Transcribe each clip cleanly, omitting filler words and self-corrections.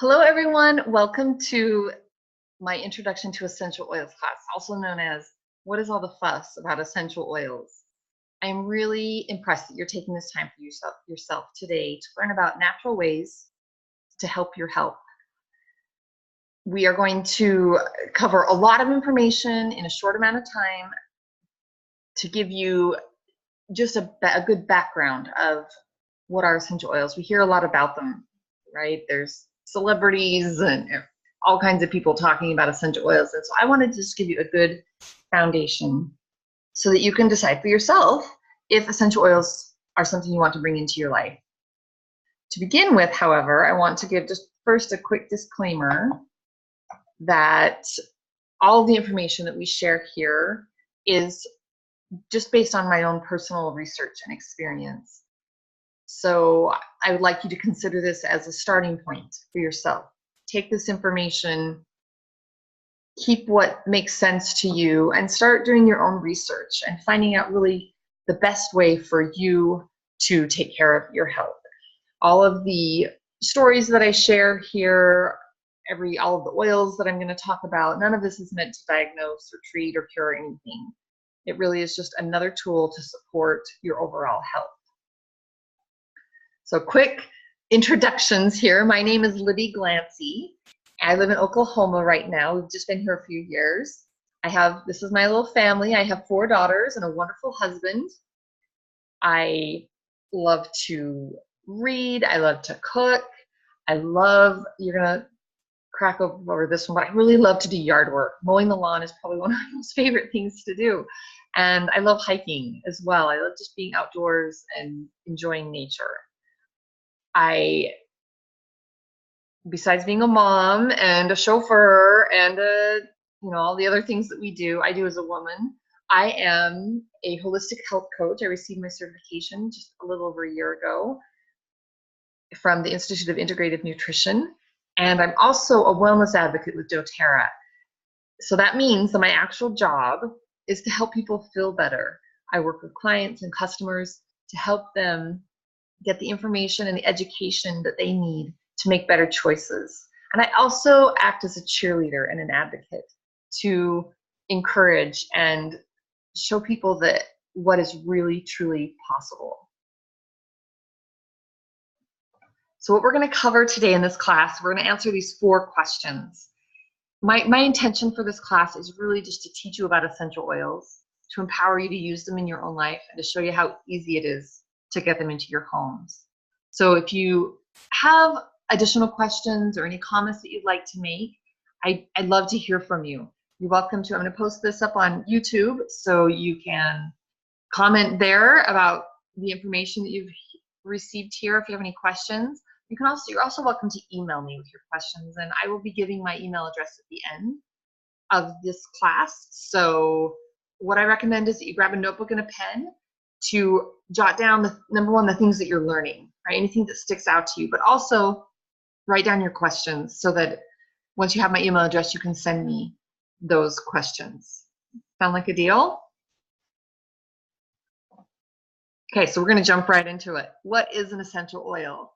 Hello, everyone. Welcome to my Introduction to Essential Oils class, also known as What is All the Fuss About Essential Oils? I'm really impressed that you're taking this time for yourself today to learn about natural ways to help your health. We are going to cover a lot of information in a short amount of time to give you just a good background of what are essential oils. We hear a lot about them, right? There's celebrities and all kinds of people talking about essential oils. And so I wanted to just give you a good foundation so that you can decide for yourself if essential oils are something you want to bring into your life. To begin with, however, I want to give just first a quick disclaimer that all the information that we share here is just based on my own personal research and experience. So I would like you to consider this as a starting point for yourself. Take this information, keep what makes sense to you, and start doing your own research and finding out really the best way for you to take care of your health. All of the stories that I share here, all of the oils that I'm going to talk about, none of this is meant to diagnose or treat or cure anything. It really is just another tool to support your overall health. So quick introductions here. My name is Libby Glancy. I live in Oklahoma right now. We've just been here a few years. This is my little family. I have 4 daughters and a wonderful husband. I love to read. I love to cook. You're gonna crack over this one, but I really love to do yard work. Mowing the lawn is probably one of my most favorite things to do. And I love hiking as well. I love just being outdoors and enjoying nature. Besides being a mom and a chauffeur and all the other things that I do as a woman, I am a holistic health coach. I received my certification just a little over a year ago from the Institute of Integrative Nutrition. And I'm also a wellness advocate with doTERRA. So that means that my actual job is to help people feel better. I work with clients and customers to help them get the information and the education that they need to make better choices. And I also act as a cheerleader and an advocate to encourage and show people that what is really, truly possible. So what we're going to cover today in this class, we're going to answer these 4 questions. My intention for this class is really just to teach you about essential oils, to empower you to use them in your own life, and to show you how easy it is to get them into your homes. So if you have additional questions or any comments that you'd like to make, I'd love to hear from you. You're welcome to. I'm going to post this up on YouTube so you can comment there about the information that you've received here. If you have any questions, you're also welcome to email me with your questions, and I will be giving my email address at the end of this class. So what I recommend is that you grab a notebook and a pen to jot down the things that you're learning, right? Anything that sticks out to you, but also write down your questions so that once you have my email address, you can send me those questions. Sound like a deal? Okay, so we're going to jump right into it. What is an essential oil?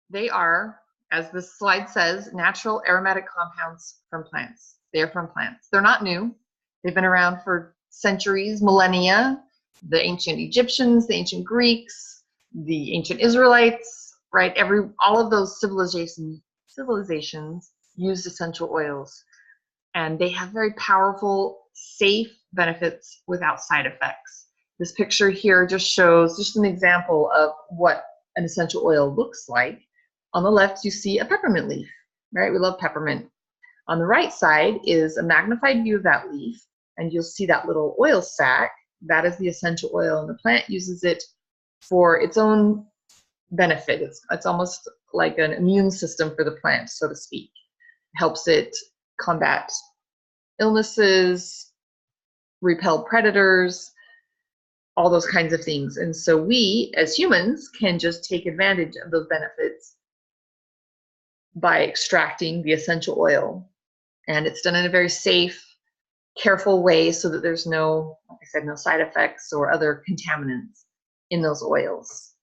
They are, as this slide says, natural aromatic compounds from plants. They are from plants. They're not new. They've been around for centuries, millennia. The ancient Egyptians, the ancient Greeks, the ancient Israelites, right? All of those civilizations used essential oils, and they have very powerful, safe benefits without side effects. This picture here just shows just an example of what an essential oil looks like. On the left, you see a peppermint leaf, right? We love peppermint. On the right side is a magnified view of that leaf, and you'll see that little oil sac. That is the essential oil, and the plant uses it for its own benefit. It's almost like an immune system for the plant, so to speak. It helps it combat illnesses, repel predators, all those kinds of things. And so we, as humans, can just take advantage of those benefits by extracting the essential oil. And it's done in a very safe, careful way so that there's no side effects or other contaminants in those oils.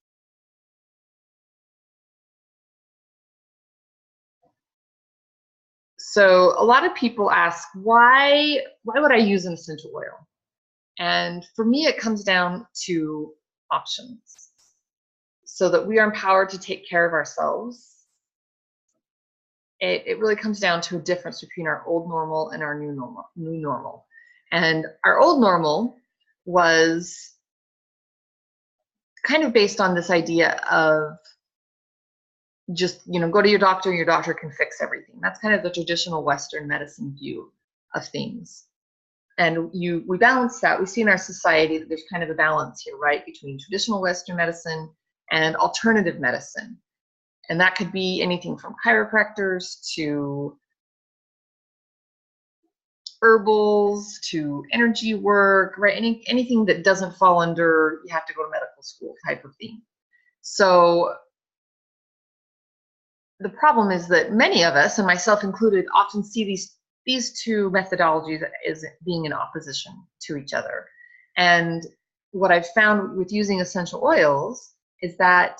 So a lot of people ask, why would I use an essential oil? And for me, it comes down to options, so that we are empowered to take care of ourselves. It really comes down to a difference between our old normal and our new normal. And our old normal was kind of based on this idea of just, go to your doctor and your doctor can fix everything. That's kind of the traditional Western medicine view of things. And we balance that. We see in our society that there's kind of a balance here, right, between traditional Western medicine and alternative medicine. And that could be anything from chiropractors to herbals to energy work, right? Anything that doesn't fall under you have to go to medical school type of thing. So the problem is that many of us, and myself included, often see these two methodologies as being in opposition to each other. And what I've found with using essential oils is that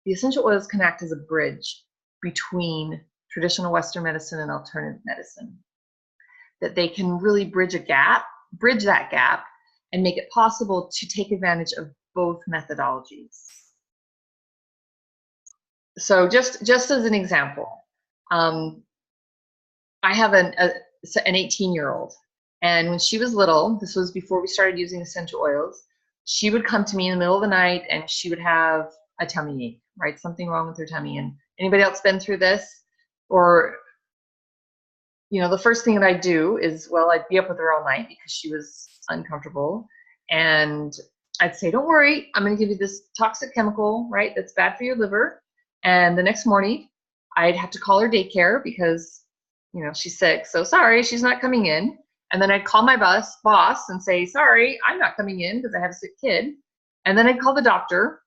the essential oils can act as a bridge between traditional Western medicine and alternative medicine. That they can really bridge that gap, and make it possible to take advantage of both methodologies. So just as an example, I have an 18-year-old, and when she was little, this was before we started using essential oils, she would come to me in the middle of the night and she would have a tummy ache, right? Something wrong with her tummy. And anybody else been through this? Or, the first thing that I'd do is, I'd be up with her all night because she was uncomfortable. And I'd say, don't worry, I'm going to give you this toxic chemical, right? That's bad for your liver. And the next morning, I'd have to call her daycare because, she's sick. So sorry, she's not coming in. And then I'd call my boss and say, sorry, I'm not coming in because I have a sick kid. And then I'd call the doctor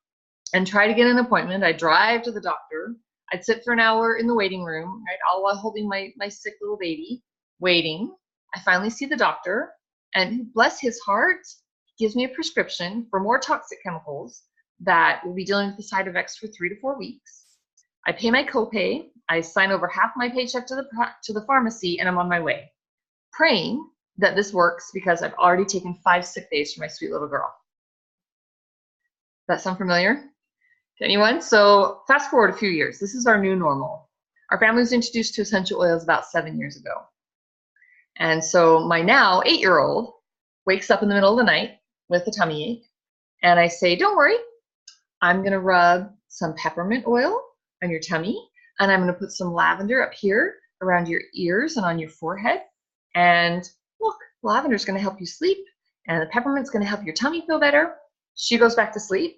and try to get an appointment. I'd drive to the doctor. I'd sit for an hour in the waiting room, right, all while holding my sick little baby, waiting. I finally see the doctor, and bless his heart, he gives me a prescription for more toxic chemicals that will be dealing with the side effects for 3 to 4 weeks. I pay my copay. I sign over half my paycheck to the pharmacy, and I'm on my way, praying that this works because I've already taken 5 sick days for my sweet little girl. That sound familiar to anyone? So fast forward a few years. This is our new normal. Our family was introduced to essential oils about 7 years ago. And so my now 8-year-old wakes up in the middle of the night with a tummy ache. And I say, don't worry, I'm going to rub some peppermint oil on your tummy. And I'm going to put some lavender up here around your ears and on your forehead. And look, lavender is going to help you sleep. And the peppermint's going to help your tummy feel better. She goes back to sleep.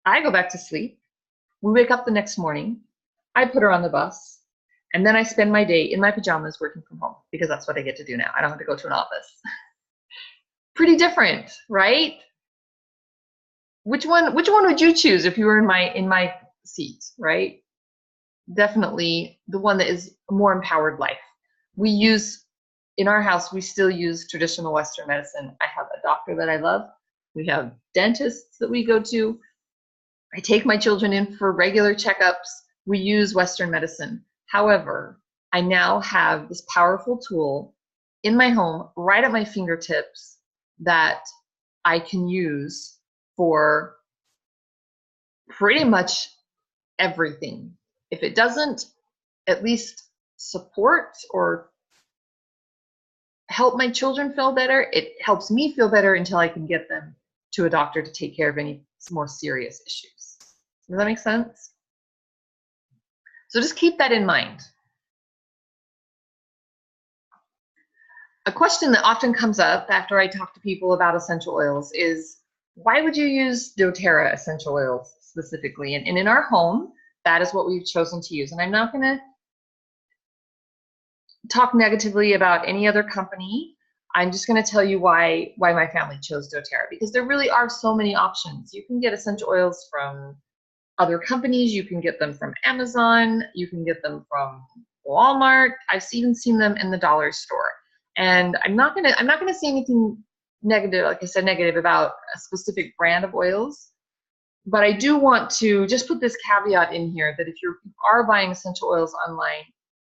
I go back to sleep. We wake up the next morning. I put her on the bus. And then I spend my day in my pajamas working from home because that's what I get to do now. I don't have to go to an office. Pretty different, right? Which one would you choose if you were in my seat, right? Definitely the one that is a more empowered life. In our house, we still use traditional Western medicine. I have a doctor that I love. We have dentists that we go to. I take my children in for regular checkups. We use Western medicine. However, I now have this powerful tool in my home, right at my fingertips, that I can use for pretty much everything. If it doesn't at least support or help my children feel better, it helps me feel better until I can get them to a doctor to take care of any more serious issues. Does that make sense? So just keep that in mind. A question that often comes up after I talk to people about essential oils is, why would you use doTERRA essential oils specifically? And in our home, that is what we've chosen to use. And I'm not going to talk negatively about any other company. I'm just going to tell you why my family chose doTERRA, because there really are so many options. You can get essential oils from other companies. You can get them from Amazon. You can get them from Walmart. I've even seen them in the dollar store. And I'm not gonna say anything negative, like I said, negative about a specific brand of oils. But I do want to just put this caveat in here that if you are buying essential oils online,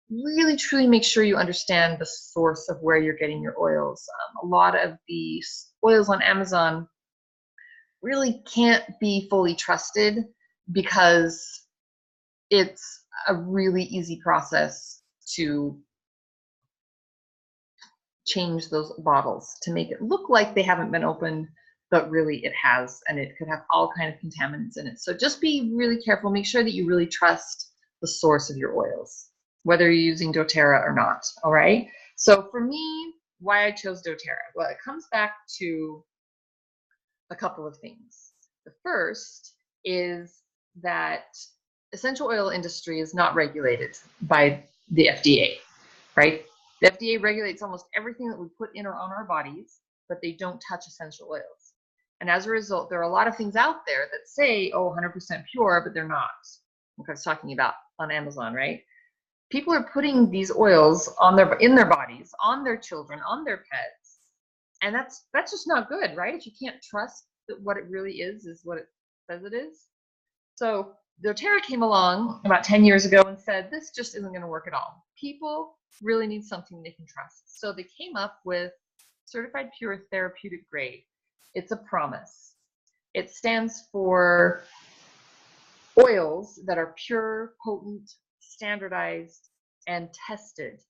really truly make sure you understand the source of where you're getting your oils. A lot of the oils on Amazon really can't be fully trusted because it's a really easy process to change those bottles to make it look like they haven't been opened, but really it has, and it could have all kind of contaminants in it. So just be really careful. Make sure that you really trust the source of your oils, whether you're using doTERRA or not. All right. So for me, why I chose doTERRA? Well, it comes back to a couple of things. The first is that essential oil industry is not regulated by the FDA, right? The FDA regulates almost everything that we put in or on our bodies, but they don't touch essential oils. And as a result, there are a lot of things out there that say, oh, 100% pure, but they're not. Like I was talking about on Amazon, right? People are putting these oils in their bodies, on their children, on their pets, and that's just not good, right? If you can't trust that what it really is what it says it is. So doTERRA came along about 10 years ago and said, this just isn't going to work at all. People really need something they can trust. So they came up with certified pure therapeutic grade. It's a promise. It stands for oils that are pure, potent, standardized, and tested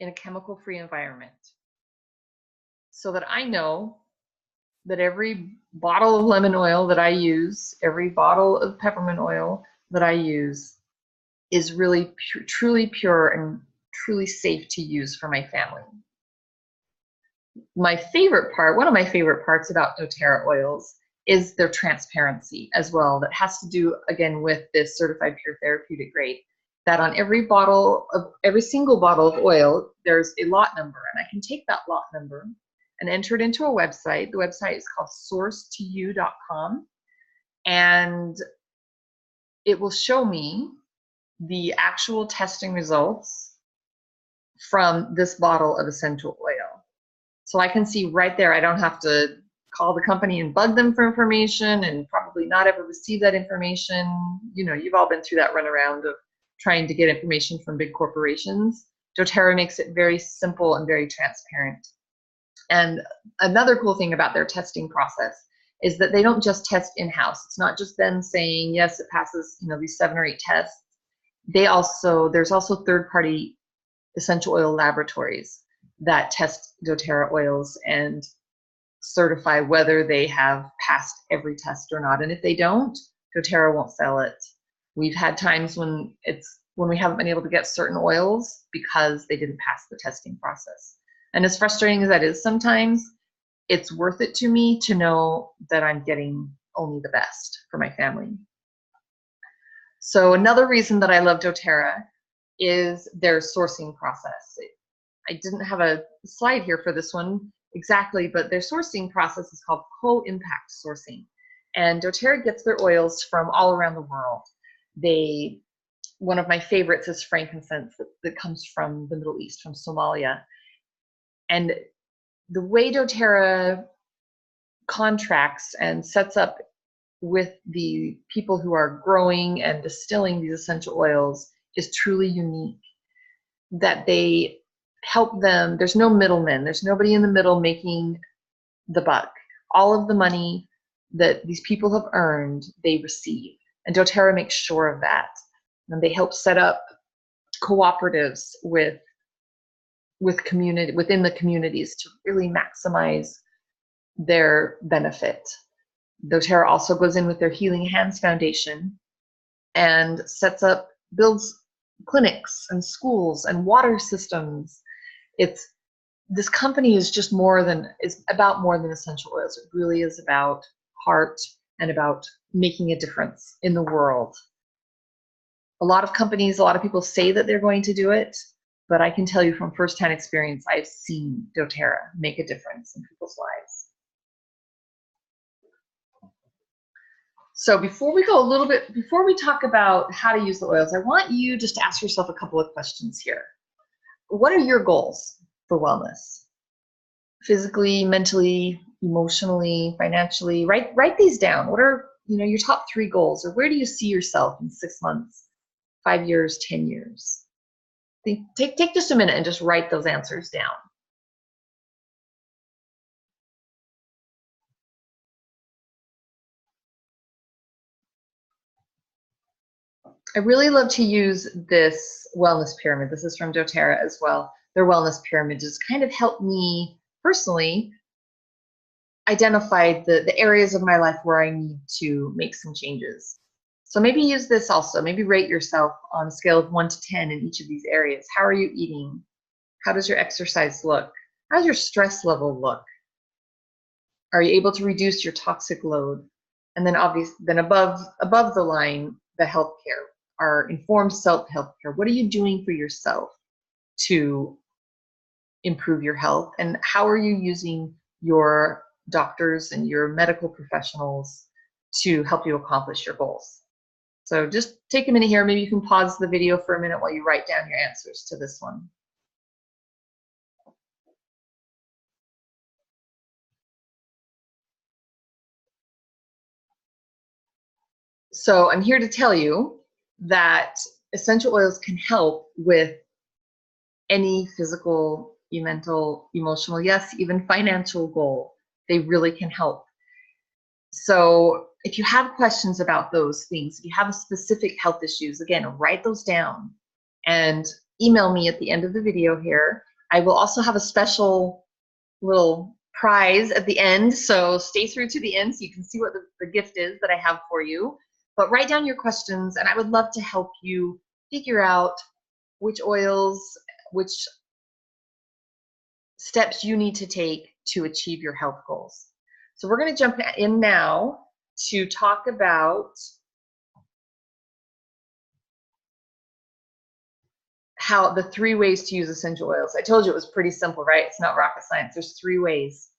in a chemical-free environment. So that I know that every bottle of lemon oil that I use, every bottle of peppermint oil that I use is really truly pure and truly safe to use for my family. My favorite part, one of my favorite parts about doTERRA oils is their transparency as well. That has to do, again, with this certified pure therapeutic grade. That on every single bottle of oil, there's a lot number, and I can take that lot number and enter it into a website. The website is called sourcetoyou.com, and it will show me the actual testing results from this bottle of essential oil. So I can see right there, I don't have to call the company and bug them for information and probably not ever receive that information. You know, you've all been through that runaround of trying to get information from big corporations. doTERRA makes it very simple and very transparent. And another cool thing about their testing process is that they don't just test in-house. It's not just them saying, yes, it passes, you know, these 7 or 8 tests. There's also third-party essential oil laboratories that test doTERRA oils and certify whether they have passed every test or not. And if they don't, doTERRA won't sell it. We've had times when we haven't been able to get certain oils because they didn't pass the testing process. And as frustrating as that is sometimes, it's worth it to me to know that I'm getting only the best for my family. So another reason that I love doTERRA is their sourcing process. I didn't have a slide here for this one exactly, but their sourcing process is called co-impact sourcing. And doTERRA gets their oils from all around the world. One of my favorites is frankincense that comes from the Middle East, from Somalia. And the way doTERRA contracts and sets up with the people who are growing and distilling these essential oils is truly unique. That they help them, there's no middlemen, there's nobody in the middle making the buck. All of the money that these people have earned, they receive. And doTERRA makes sure of that. And they help set up cooperatives within the communities to really maximize their benefit. doTERRA also goes in with their Healing Hands Foundation and builds clinics and schools and water systems. This company is about more than essential oils. It really is about heart and about making a difference in the world. A lot of people say that they're going to do it, but I can tell you from firsthand experience, I've seen doTERRA make a difference in people's lives. So before we talk about how to use the oils, I want you just to ask yourself a couple of questions here. What are your goals for wellness? Physically, mentally, emotionally, financially? Write these down. What are your top 3 goals, or where do you see yourself in 6 months, 5 years, 10 years? Take just a minute and just write those answers down. I really love to use this wellness pyramid. This is from doTERRA as well. Their wellness pyramid just kind of helped me personally identify the areas of my life where I need to make some changes. So maybe use this also. Maybe rate yourself on a scale of 1 to 10 in each of these areas. How are you eating? How does your exercise look? How does your stress level look? Are you able to reduce your toxic load? And then then above the line, the healthcare, our informed self-help care. What are you doing for yourself to improve your health? And how are you using your doctors and your medical professionals to help you accomplish your goals? So just take a minute here. Maybe you can pause the video for a minute while you write down your answers to this one. So I'm here to tell you that essential oils can help with any physical, mental, emotional, yes, even financial goal. They really can help. So if you have questions about those things, if you have specific health issues, again, write those down and email me at the end of the video here. I will also have a special little prize at the end, so stay through to the end so you can see what the gift is that I have for you. But write down your questions, and I would love to help you figure out which oils, which steps you need to take to achieve your health goals. So we're going to jump in now to talk about how the 3 ways to use essential oils. I told you it was pretty simple, right? It's not rocket science. There's 3 ways.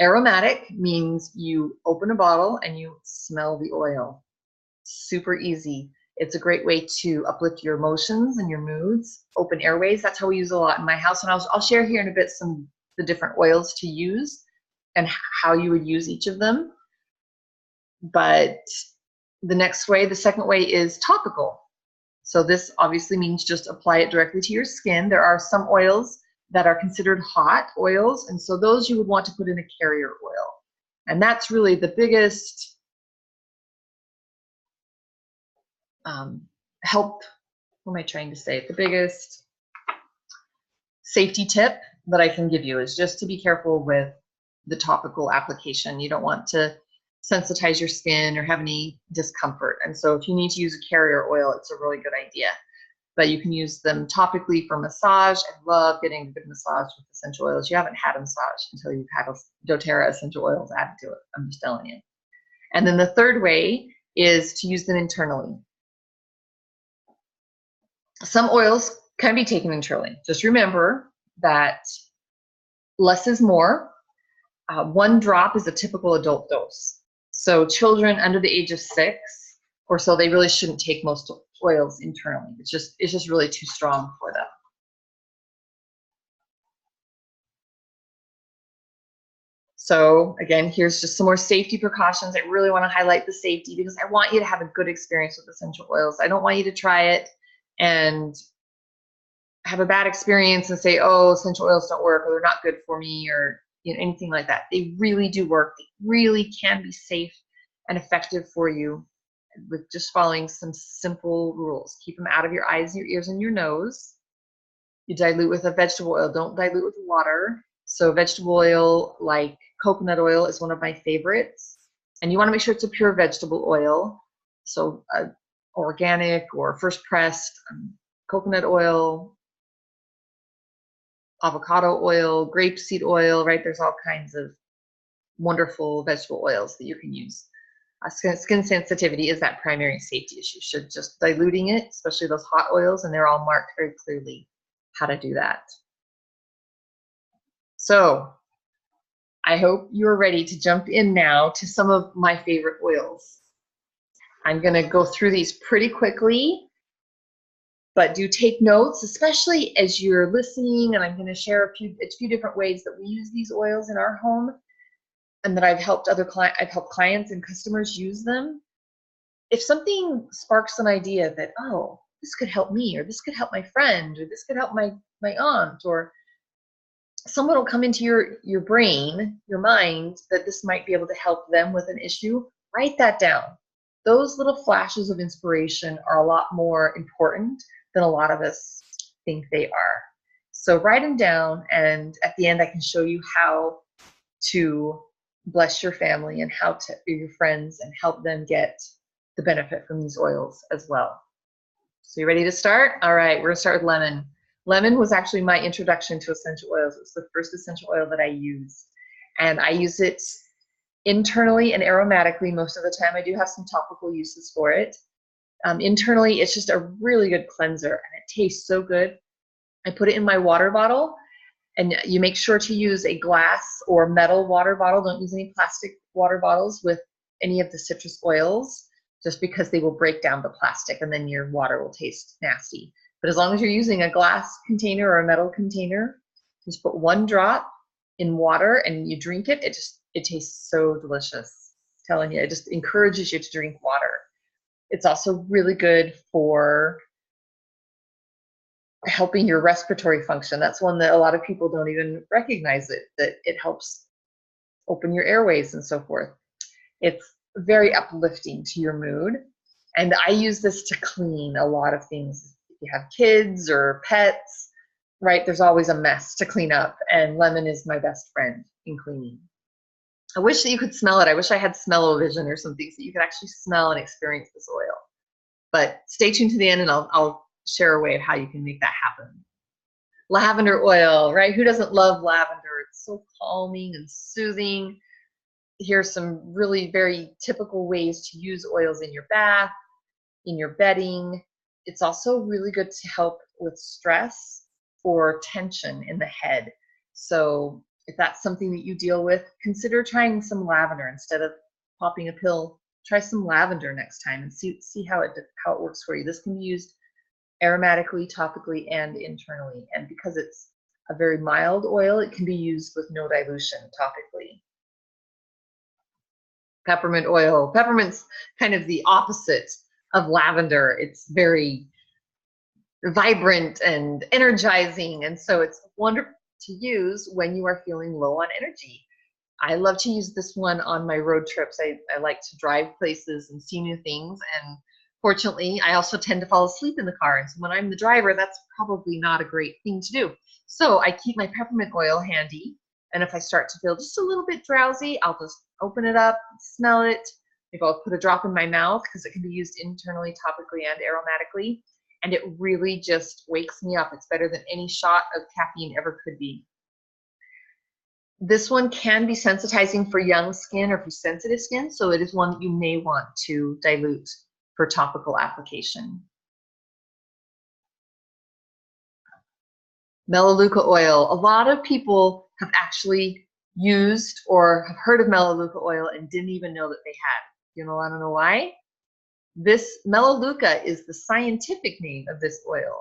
Aromatic means you open a bottle and you smell the oil. Super easy. It's a great way to uplift your emotions and your moods. Open airways, that's how we use a lot in my house. And I'll share here in a bit the different oils to use and how you would use each of them. But the second way is topical. So this obviously means just apply it directly to your skin. There are some oils that are considered hot oils, and so those you would want to put in a carrier oil. And that's really the biggest the biggest safety tip that I can give you is just to be careful with the topical application. You don't want to sensitize your skin or have any discomfort. And so if you need to use a carrier oil, it's a really good idea. But you can use them topically for massage. I love getting a good massage with essential oils. You haven't had a massage until you've had doTERRA essential oils added to it. I'm just telling you. And then the third way is to use them internally. Some oils can be taken internally. Just remember that less is more. 1 drop is a typical adult dose. So children under the age of 6 or so, they really shouldn't take most oils internally. It's just really too strong for them. So again, here's just some more safety precautions. I really want to highlight the safety because I want you to have a good experience with essential oils. I don't want you to try it and have a bad experience and say, oh, essential oils don't work or they're not good for me or anything like that. They really do work. They really can be safe and effective for you with just following some simple rules. Keep them out of your eyes, your ears, and your nose. You dilute with a vegetable oil. Don't dilute with water. So vegetable oil like coconut oil is one of my favorites. And you want to make sure it's a pure vegetable oil. So organic or first pressed coconut oil, avocado oil, grapeseed oil, right? There's all kinds of wonderful vegetable oils that you can use. Skin sensitivity is that primary safety issue. Should just diluting it, especially those hot oils, and they're all marked very clearly how to do that. So I hope you're ready to jump in now to some of my favorite oils. I'm going to go through these pretty quickly, but do take notes, especially as you're listening, and I'm going to share a few different ways that we use these oils in our home and that I've helped clients and customers use them. If something sparks an idea that, oh, this could help me, or this could help my friend, or this could help my aunt, or someone will come into your brain, your mind, that this might be able to help them with an issue. Write that down. Those little flashes of inspiration are a lot more important than a lot of us think they are. So write them down, and at the end I can show you how to bless your family and how to your friends and help them get the benefit from these oils as well. So you ready to start? All right, we're gonna start with lemon. Lemon was actually my introduction to essential oils. It was the first essential oil that I used. And I use it internally and aromatically most of the time. I do have some topical uses for it. Internally, it's just a really good cleanser, and it tastes so good. I put it in my water bottle, and you make sure to use a glass or metal water bottle. Don't use any plastic water bottles with any of the citrus oils, just because they will break down the plastic and then your water will taste nasty. But as long as you're using a glass container or a metal container, just put 1 drop in water and you drink it. It tastes so delicious. I'm telling you, it just encourages you to drink water. It's also really good for helping your respiratory function. That's one that a lot of people don't even recognize that it helps open your airways and so forth. It's very uplifting to your mood. And I use this to clean a lot of things. If you have kids or pets, right, there's always a mess to clean up, and lemon is my best friend in cleaning. I wish that you could smell it. I wish I had smell-o-vision or something so you could actually smell and experience this oil. But stay tuned to the end and I'll share a way of how you can make that happen. Lavender oil, right? Who doesn't love lavender? It's so calming and soothing. Here's some really very typical ways to use oils in your bath, in your bedding. It's also really good to help with stress or tension in the head. So if that's something that you deal with, consider trying some lavender instead of popping a pill. Try some lavender next time and see how it works for you. This can be used aromatically, topically, and internally. And because it's a very mild oil, it can be used with no dilution topically. Peppermint oil. Peppermint's kind of the opposite of lavender. It's very vibrant and energizing, and so it's wonderful to use when you are feeling low on energy. I love to use this one on my road trips. I like to drive places and see new things, and fortunately, I also tend to fall asleep in the car, and so when I'm the driver, that's probably not a great thing to do. So I keep my peppermint oil handy, and if I start to feel just a little bit drowsy, I'll just open it up, smell it. Maybe I'll put a drop in my mouth because it can be used internally, topically, and aromatically. And it really just wakes me up. It's better than any shot of caffeine ever could be. This one can be sensitizing for young skin or for sensitive skin, so it is one that you may want to dilute for topical application. Melaleuca oil. A lot of people have actually used or have heard of Melaleuca oil and didn't even know that they had. You know, I don't know why. This Melaleuca is the scientific name of this oil.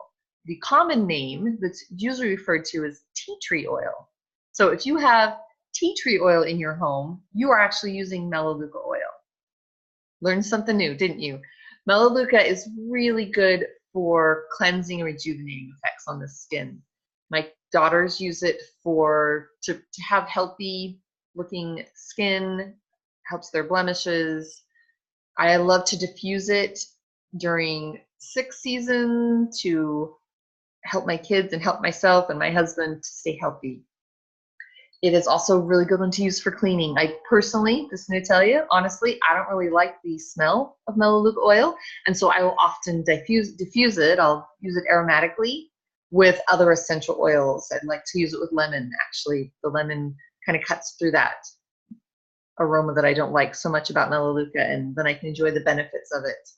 The common name that's usually referred to is tea tree oil. So if you have tea tree oil in your home, you are actually using Melaleuca oil. Learned something new, didn't you? Melaleuca is really good for cleansing and rejuvenating effects on the skin. My daughters use it to have healthy looking skin, helps their blemishes. I love to diffuse it during sick season to help my kids and help myself and my husband to stay healthy. It is also a really good one to use for cleaning. I personally, just going to tell you, honestly, I don't really like the smell of Melaleuca oil, and so I will often diffuse it. I'll use it aromatically with other essential oils. I'd like to use it with lemon, actually. The lemon kind of cuts through that aroma that I don't like so much about Melaleuca, and then I can enjoy the benefits of it.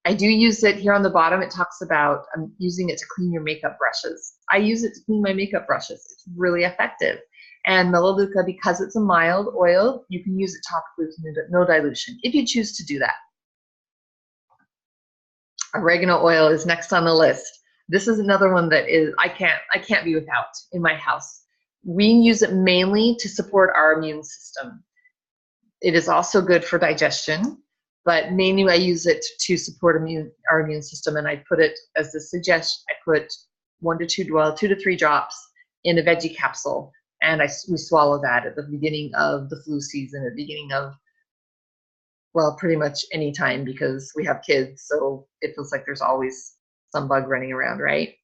I do use it here on the bottom. It talks about using it to clean your makeup brushes. I use it to clean my makeup brushes. It's really effective. And Melaleuca, because it's a mild oil, you can use it topically with no dilution if you choose to do that. Oregano oil is next on the list. This is another one that is I can't be without in my house. We use it mainly to support our immune system. It is also good for digestion. but mainly I use it to support our immune system, and I put it as the suggestion. I put 2 to 3 drops in a veggie capsule, and we swallow that at the beginning of the flu season, at the beginning of, well, pretty much any time, because we have kids, so it feels like there's always some bug running around, right?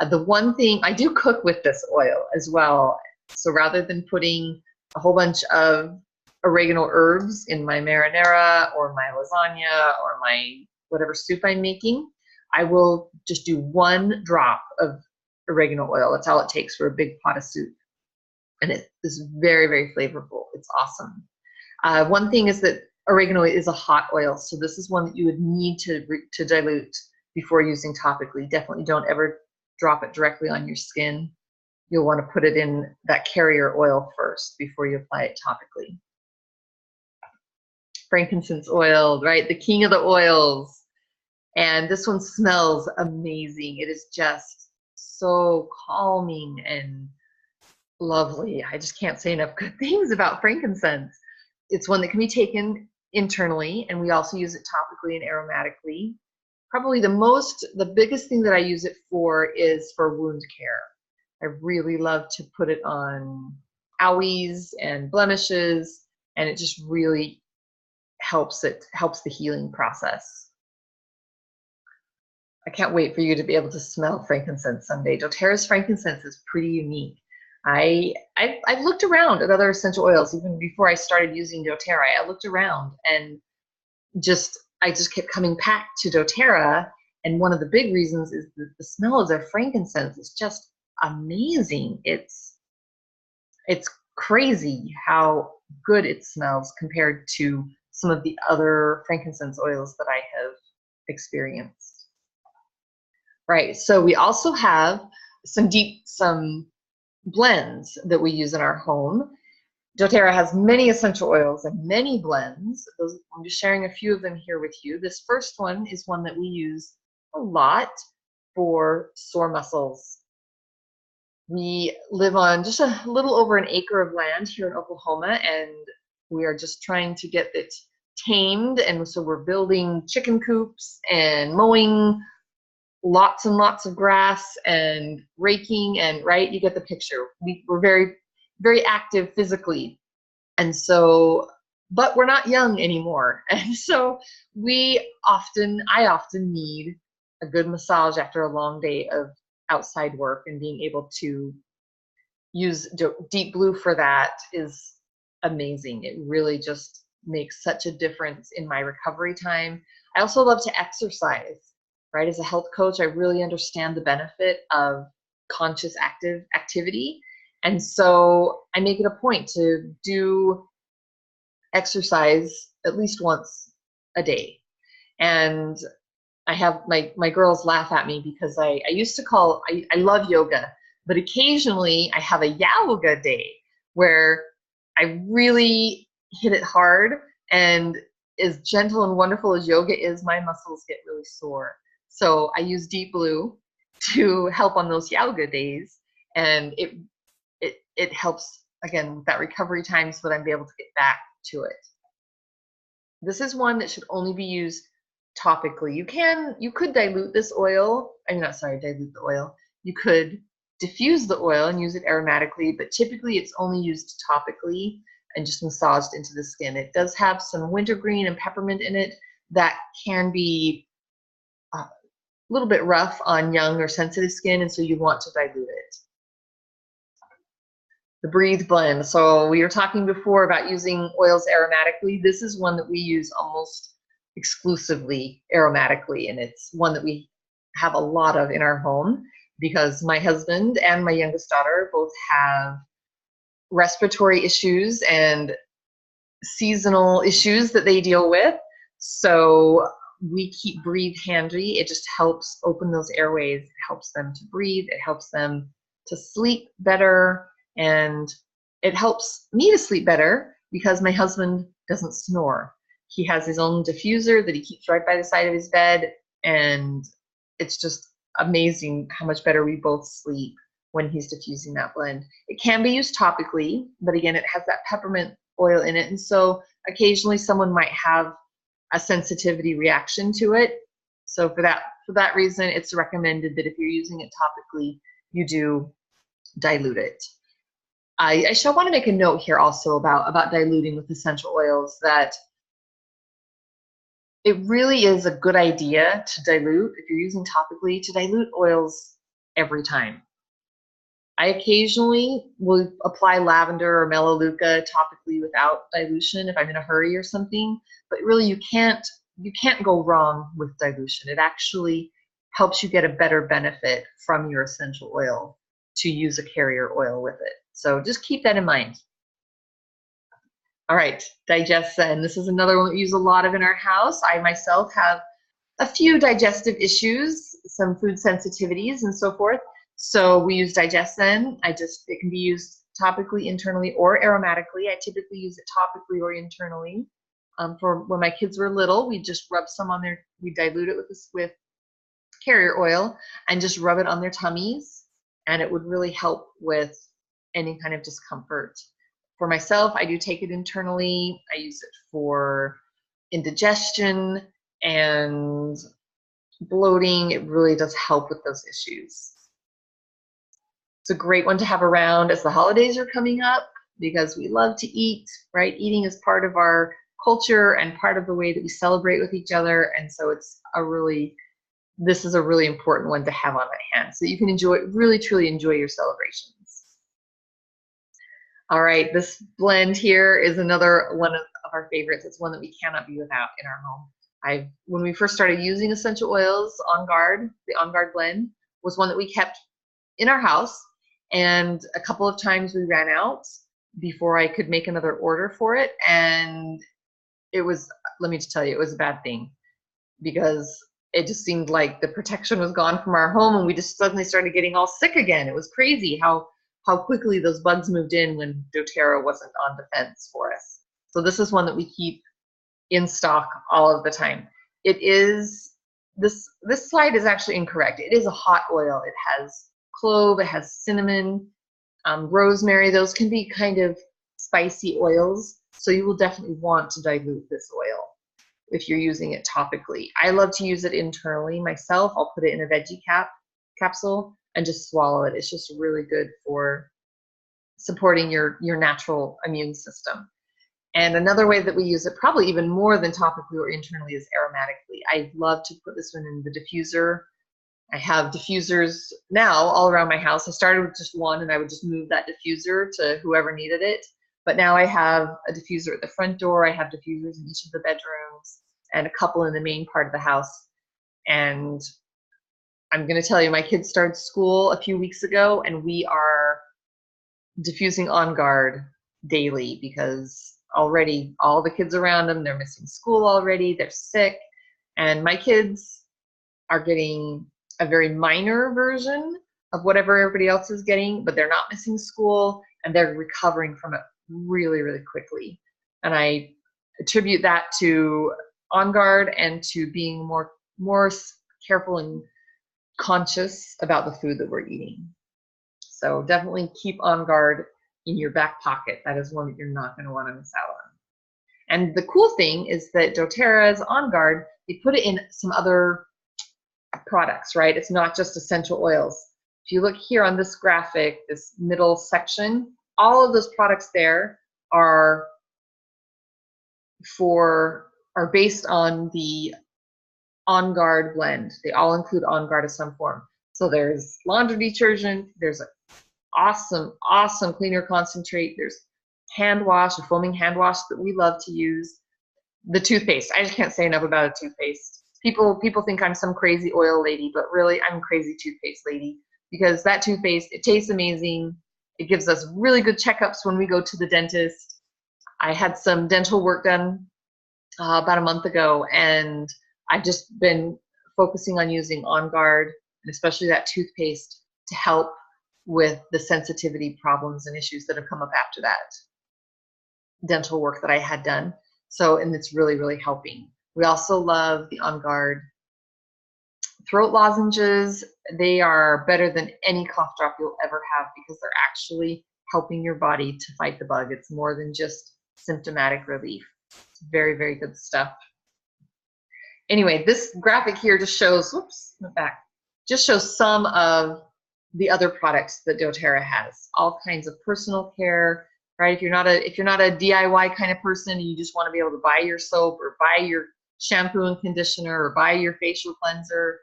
The one thing, I do cook with this oil as well. So rather than putting a whole bunch of oregano herbs in my marinara or my lasagna or my whatever soup I'm making, I will just do 1 drop of oregano oil. That's all it takes for a big pot of soup. And it is very, very flavorful. It's awesome. One thing is that oregano is a hot oil, so this is one that you would need to dilute before using topically. Definitely don't ever drop it directly on your skin. You'll want to put it in that carrier oil first before you apply it topically. Frankincense oil, right? The king of the oils. And this one smells amazing. It is just so calming and lovely. I just can't say enough good things about frankincense. It's one that can be taken internally, and we also use it topically and aromatically. Probably the biggest thing that I use it for is for wound care. I really love to put it on owies and blemishes, and it just really helps the healing process. I can't wait for you to be able to smell frankincense someday. doTERRA's frankincense is pretty unique. I've looked around at other essential oils even before I started using doTERRA. I looked around and I just kept coming back to doTERRA, and one of the big reasons is that the smell of their frankincense is just amazing. It's crazy how good it smells compared to some of the other frankincense oils that I have experienced. Right, so we also have some blends that we use in our home. doTERRA has many essential oils and many blends. I'm just sharing a few of them here with you. This first one is one that we use a lot for sore muscles. We live on just a little over an acre of land here in Oklahoma, and we are just trying to get it tamed. And so we're building chicken coops and mowing lots and lots of grass and raking, and right, you get the picture. We're very, very active physically. And so, but we're not young anymore. And so I often need a good massage after a long day of outside work, and being able to use Deep Blue for that is amazing. It really just makes such a difference in my recovery time. I also love to exercise, right? As a health coach, I really understand the benefit of conscious activity. And so I make it a point to do exercise at least once a day. And I have my girls laugh at me because I love yoga, but occasionally I have a yoga day where I really hit it hard, and as gentle and wonderful as yoga is, my muscles get really sore. So I use Deep Blue to help on those yoga days, and it helps, again, with that recovery time, so that I'm able to get back to it. This is one that should only be used topically. You could dilute this oil. Dilute the oil. You could diffuse the oil and use it aromatically, but typically it's only used topically and just massaged into the skin. It does have some wintergreen and peppermint in it that can be a little bit rough on young or sensitive skin, and so you want to dilute it. The Breathe blend. So we were talking before about using oils aromatically. This is one that we use almost exclusively aromatically, and it's one that we have a lot of in our home because my husband and my youngest daughter both have respiratory issues and seasonal issues that they deal with. So we keep Breathe handy. It just helps open those airways. It helps them to breathe. It helps them to sleep better. And it helps me to sleep better because my husband doesn't snore. He has his own diffuser that he keeps right by the side of his bed. And it's just amazing how much better we both sleep when he's diffusing that blend. It can be used topically, but again, it has that peppermint oil in it. And so occasionally someone might have a sensitivity reaction to it. So for that reason, it's recommended that if you're using it topically, you do dilute it. I shall want to make a note here also about diluting with essential oils, that it really is a good idea to dilute, if you're using topically, to dilute oils every time. I occasionally will apply lavender or Melaleuca topically without dilution if I'm in a hurry or something, but really you can't go wrong with dilution. It actually helps you get a better benefit from your essential oil to use a carrier oil with it. So just keep that in mind. All right, DigestZen. This is another one that we use a lot of in our house. I myself have a few digestive issues, some food sensitivities and so forth. So we use DigestZen. It can be used topically, internally, or aromatically. I typically use it topically or internally. For when my kids were little, we just rub some on their, we dilute it with carrier oil and just rub it on their tummies, and it would really help with any kind of discomfort. For myself, I do take it internally. I use it for indigestion and bloating. It really does help with those issues. It's a great one to have around as the holidays are coming up, because we love to eat, right? Eating is part of our culture and part of the way that we celebrate with each other. And so this is a really important one to have on hand so you can really truly enjoy your celebrations. All right, this blend here is another one of our favorites. It's one that we cannot be without in our home. When we first started using essential oils, On Guard, the On Guard blend was one that we kept in our house, and a couple of times we ran out before I could make another order for it, and it was, let me just tell you, it was a bad thing, because it just seemed like the protection was gone from our home and we just suddenly started getting all sick again. It was crazy how quickly those bugs moved in when doTERRA wasn't on defense for us. So this is one that we keep in stock all of the time. It is, this slide is actually incorrect. It is a hot oil. It has clove, it has cinnamon, rosemary. Those can be kind of spicy oils. So you will definitely want to dilute this oil if you're using it topically. I love to use it internally myself. I'll put it in a veggie capsule and just swallow it. It's just really good for supporting your natural immune system. And another way that we use it, probably even more than topically or internally, is aromatically. I love to put this one in the diffuser. I have diffusers now all around my house. I started with just one and I would just move that diffuser to whoever needed it. But now I have a diffuser at the front door. I have diffusers in each of the bedrooms and a couple in the main part of the house. And I'm going to tell you, my kids started school a few weeks ago and we are diffusing On Guard daily, because already all the kids around them, they're missing school already, they're sick, and my kids are getting a very minor version of whatever everybody else is getting, but they're not missing school and they're recovering from it really, really quickly. And I attribute that to On Guard and to being more careful and conscious about the food that we're eating. So definitely keep On Guard in your back pocket. That is one that you're not going to want to miss out on. And the cool thing is that doTERRA's On Guard, they put it in some other products, right? It's not just essential oils. If you look here on this graphic, this middle section, all of those products there are based on the On Guard blend. They all include On Guard of some form. So there's laundry detergent, there's an awesome cleaner concentrate, there's hand wash, a foaming hand wash that we love to use. The toothpaste, I just can't say enough about a toothpaste. People think I'm some crazy oil lady, but really I'm a crazy toothpaste lady, because that toothpaste, it tastes amazing. It gives us really good checkups when we go to the dentist. I had some dental work done about a month ago, and I've just been focusing on using On Guard, and especially that toothpaste, to help with the sensitivity problems and issues that have come up after that dental work that I had done. So, and it's really, really helping. We also love the On Guard throat lozenges. They are better than any cough drop you'll ever have, because they're actually helping your body to fight the bug. It's more than just symptomatic relief. It's very, very good stuff. Anyway, this graphic here just shows, whoops, went back, just shows some of the other products that doTERRA has. All kinds of personal care, right? If you're not a DIY kind of person and you just want to be able to buy your soap or buy your shampoo and conditioner or buy your facial cleanser,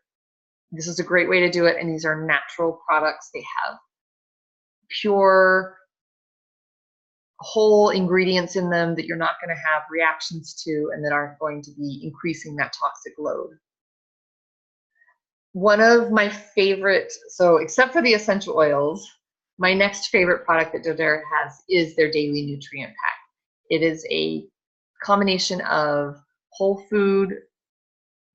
this is a great way to do it. And these are natural products. They have pure whole ingredients in them that you're not going to have reactions to and that aren't going to be increasing that toxic load. One of my favorite, so except for the essential oils, my next favorite product that doTERRA has is their daily nutrient pack. It is a combination of whole food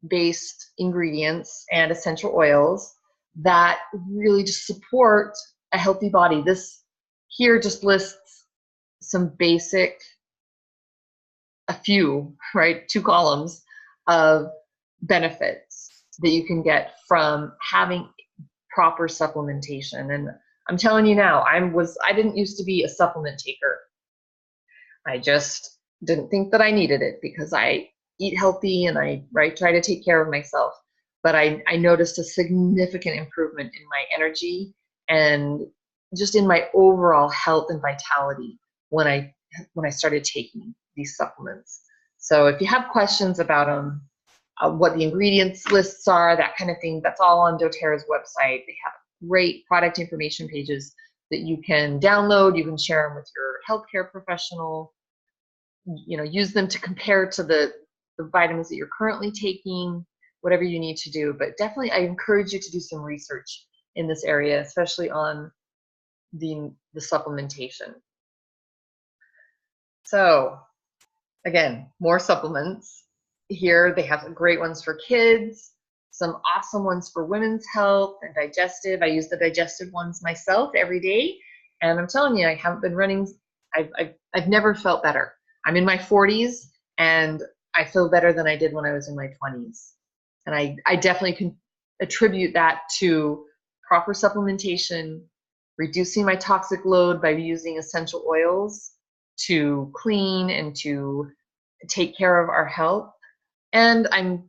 based ingredients and essential oils that really just support a healthy body. This here just lists some basic, a few, right, 2 columns of benefits that you can get from having proper supplementation. And I'm telling you now, I didn't used to be a supplement taker. I just didn't think that I needed it because I eat healthy and I try to take care of myself. But I noticed a significant improvement in my energy and just in my overall health and vitality when I started taking these supplements. So if you have questions about them, what the ingredients lists are, that kind of thing, that's all on doTERRA's website. They have great product information pages that you can download. You can share them with your healthcare professional. You know, use them to compare to the vitamins that you're currently taking, whatever you need to do. But definitely, I encourage you to do some research in this area, especially on the supplementation. So again, more supplements. Here they have great ones for kids, some awesome ones for women's health and digestive. I use the digestive ones myself every day, and I'm telling you, I haven't been running. I've never felt better. I'm in my 40s, and I feel better than I did when I was in my 20s. And I definitely can attribute that to proper supplementation, reducing my toxic load by using essential oils to clean and to take care of our health. And I'm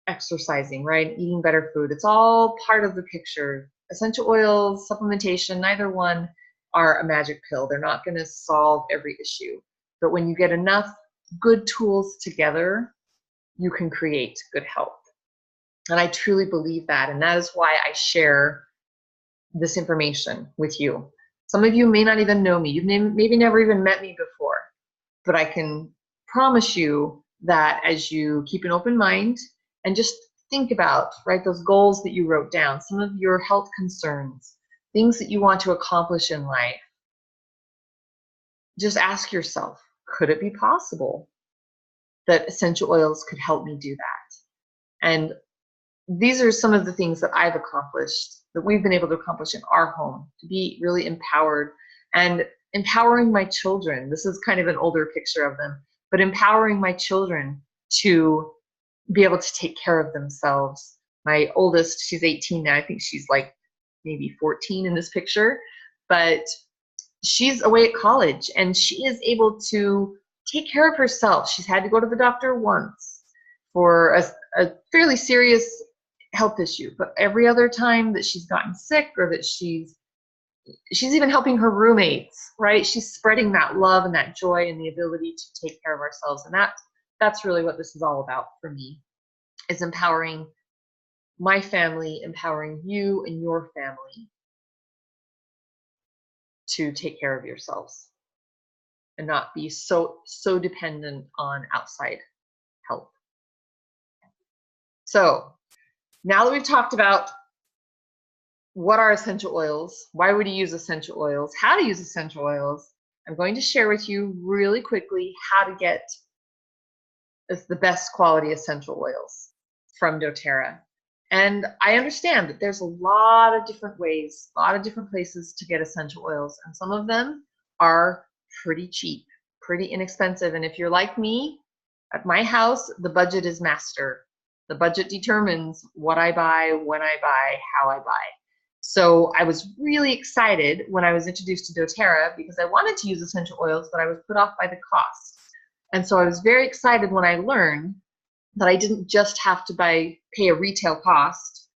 exercising, right? Eating better food. It's all part of the picture. Essential oils, supplementation, neither one are a magic pill. They're not going to solve every issue. But when you get enough good tools together, you can create good health. And I truly believe that. And that is why I share this information with you. Some of you may not even know me. You've maybe never even met me before. But I can promise you that as you keep an open mind and just think about, right, those goals that you wrote down, some of your health concerns, things that you want to accomplish in life, just ask yourself, could it be possible that essential oils could help me do that? And these are some of the things that I've accomplished, that we've been able to accomplish in our home, to be really empowered and empowering my children. This is kind of an older picture of them, but empowering my children to be able to take care of themselves. My oldest, she's 18 now. I think she's like maybe 14 in this picture, but she's away at college and she is able to take care of herself. She's had to go to the doctor once for a fairly serious health issue, but every other time that she's gotten sick or that she's even helping her roommates, right? She's spreading that love and that joy and the ability to take care of ourselves. And that's really what this is all about for me, is empowering my family, empowering you and your family to take care of yourselves and not be so dependent on outside help. So now that we've talked about what are essential oils, why would you use essential oils, how to use essential oils, I'm going to share with you really quickly how to get the best quality essential oils from doTERRA. And I understand that there's a lot of different ways, a lot of different places to get essential oils, and some of them are pretty cheap, pretty inexpensive. And if you're like me, at my house, the budget is master. The budget determines what I buy, when I buy, how I buy. So I was really excited when I was introduced to doTERRA because I wanted to use essential oils, but I was put off by the cost. And so I was very excited when I learned that I didn't just have to pay a retail cost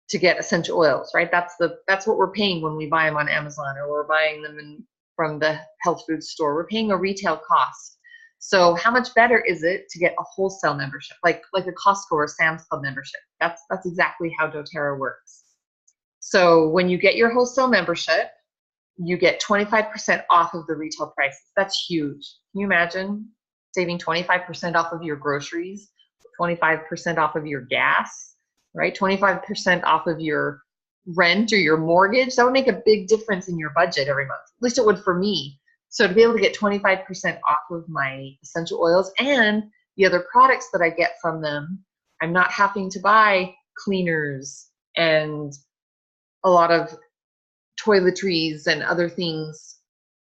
to get essential oils, right? That's what we're paying when we buy them on Amazon, or we're buying them from the health food store. We're paying a retail cost. So how much better is it to get a wholesale membership, like a Costco or Sam's Club membership? That's exactly how doTERRA works. So when you get your wholesale membership, you get 25% off of the retail prices. That's huge. Can you imagine saving 25% off of your groceries, 25% off of your gas, right? 25% off of your rent or your mortgage? That would make a big difference in your budget every month. At least it would for me. So to be able to get 25% off of my essential oils and the other products that I get from them, I'm not having to buy cleaners and a lot of toiletries and other things.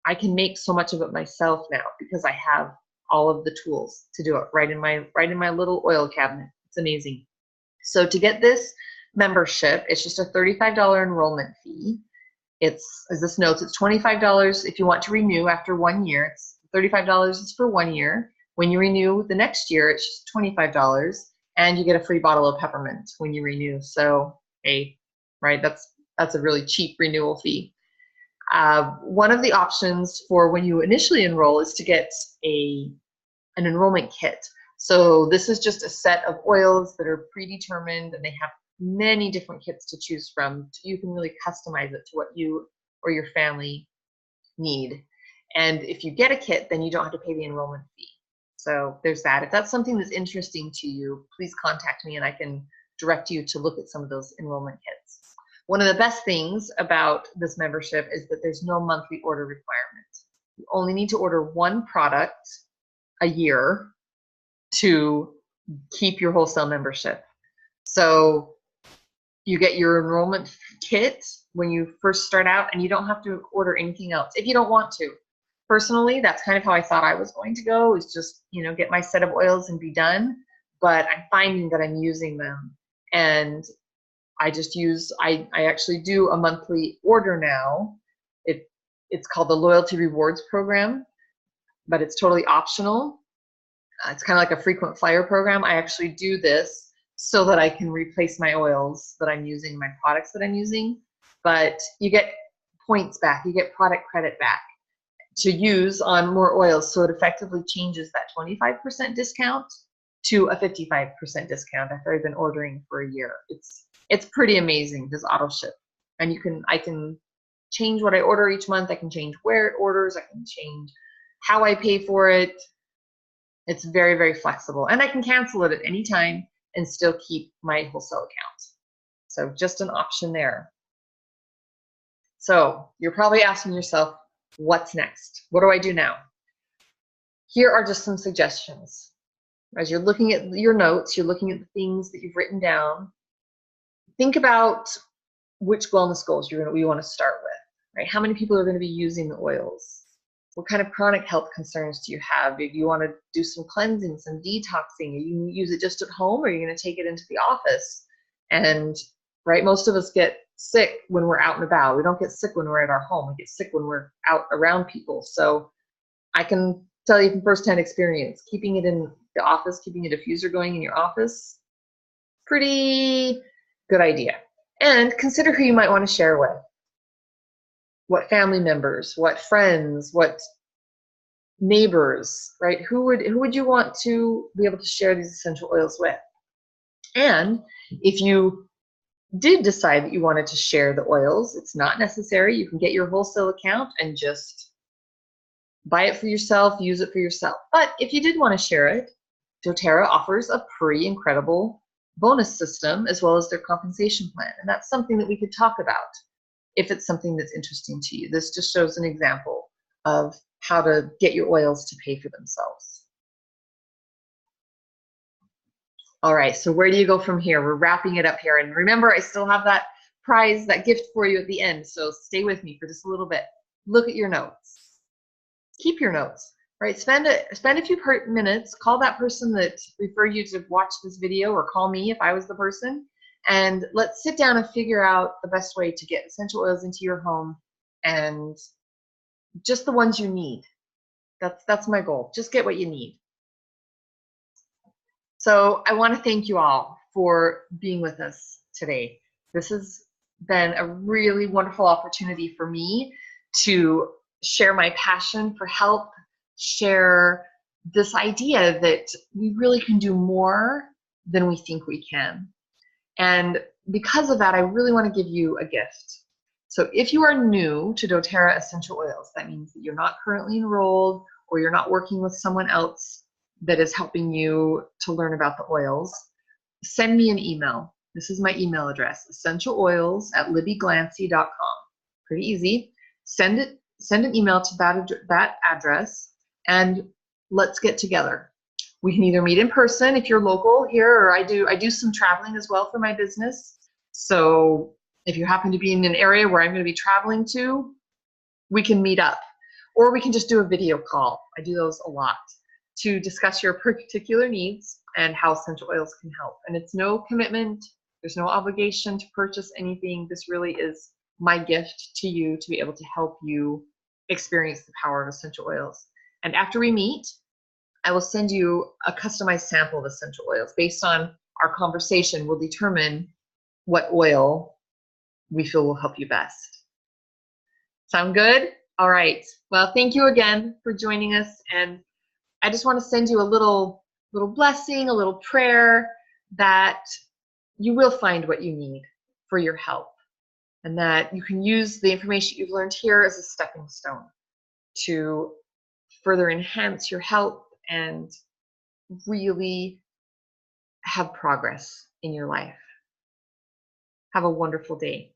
I can make so much of it myself now because I have all of the tools to do it right in my little oil cabinet. It's amazing. So to get this membership, it's just a $35 enrollment fee. It's, as this notes, it's $25 if you want to renew after 1 year. It's $35 is for 1 year. When you renew the next year, it's just $25, and you get a free bottle of peppermint when you renew. So, hey, right, that's a really cheap renewal fee. One of the options for when you initially enroll is to get an enrollment kit. So this is just a set of oils that are predetermined, and they have many different kits to choose from. You can really customize it to what you or your family need. And if you get a kit, then you don't have to pay the enrollment fee. So there's that. If that's something that's interesting to you, please contact me and I can direct you to look at some of those enrollment kits. One of the best things about this membership is that there's no monthly order requirement. You only need to order one product a year to keep your wholesale membership. So you get your enrollment kit when you first start out, and you don't have to order anything else if you don't want to. Personally, that's kind of how I thought I was going to go, is just, get my set of oils and be done. But I'm finding that I'm using them, and I actually do a monthly order now. It's called the Loyalty Rewards Program, but it's totally optional. It's kind of like a frequent flyer program. I actually do this so that I can replace my oils that I'm using, my products that I'm using. But you get points back, you get product credit back to use on more oils. So it effectively changes that 25% discount to a 55% discount after I've been ordering for a year. It's pretty amazing, this auto ship. And I can change what I order each month. I can change where it orders. I can change how I pay for it. It's very, very flexible. And I can cancel it at any time and still keep my wholesale account. So just an option there. So you're probably asking yourself, what's next? What do I do now? Here are just some suggestions. As you're looking at your notes, you're looking at the things that you've written down. Think about which wellness goals you want to start with, right? How many people are going to be using the oils? What kind of chronic health concerns do you have? If you want to do some cleansing, some detoxing, you use it just at home, or are you going to take it into the office? And right, most of us get sick when we're out and about. We don't get sick when we're at our home. We get sick when we're out around people. So I can tell you from firsthand experience, keeping it in the office, keeping a diffuser going in your office, pretty good idea. And consider who you might want to share with. What family members, what friends, what neighbors, right? Who would you want to be able to share these essential oils with? And if you did decide that you wanted to share the oils, it's not necessary. You can get your wholesale account and just buy it for yourself, use it for yourself. But if you did want to share it, doTERRA offers a pretty incredible bonus system as well as their compensation plan. And that's something that we could talk about if it's something that's interesting to you. This just shows an example of how to get your oils to pay for themselves. All right, so where do you go from here? We're wrapping it up here. And remember, I still have that prize, that gift for you at the end. So stay with me for just a little bit. Look at your notes. Keep your notes, right? Spend a few minutes. Call that person that referred you to watch this video, or call me if I was the person. And let's sit down and figure out the best way to get essential oils into your home, and just the ones you need. That's my goal. Just get what you need. So I want to thank you all for being with us today. This has been a really wonderful opportunity for me to share my passion for health, share this idea that we really can do more than we think we can. And because of that, I really want to give you a gift. So if you are new to doTERRA essential oils, that means that you're not currently enrolled or you're not working with someone else that is helping you to learn about the oils, send me an email. This is my email address, essentialoils@libbyglancy.com. Pretty easy. Send an email to that address, and let's get together. We can either meet in person if you're local here, or I do some traveling as well for my business. So if you happen to be in an area where I'm going to be traveling to, we can meet up, or we can just do a video call. I do those a lot to discuss your particular needs and how essential oils can help. And it's no commitment. There's no obligation to purchase anything. This really is my gift to you to be able to help you experience the power of essential oils. And after we meet, I will send you a customized sample of essential oils. Based on our conversation, we'll determine what oil we feel will help you best. Sound good? All right. Well, thank you again for joining us. And I just want to send you a little blessing, a little prayer that you will find what you need for your health, and that you can use the information you've learned here as a stepping stone to further enhance your health and really have progress in your life. Have a wonderful day.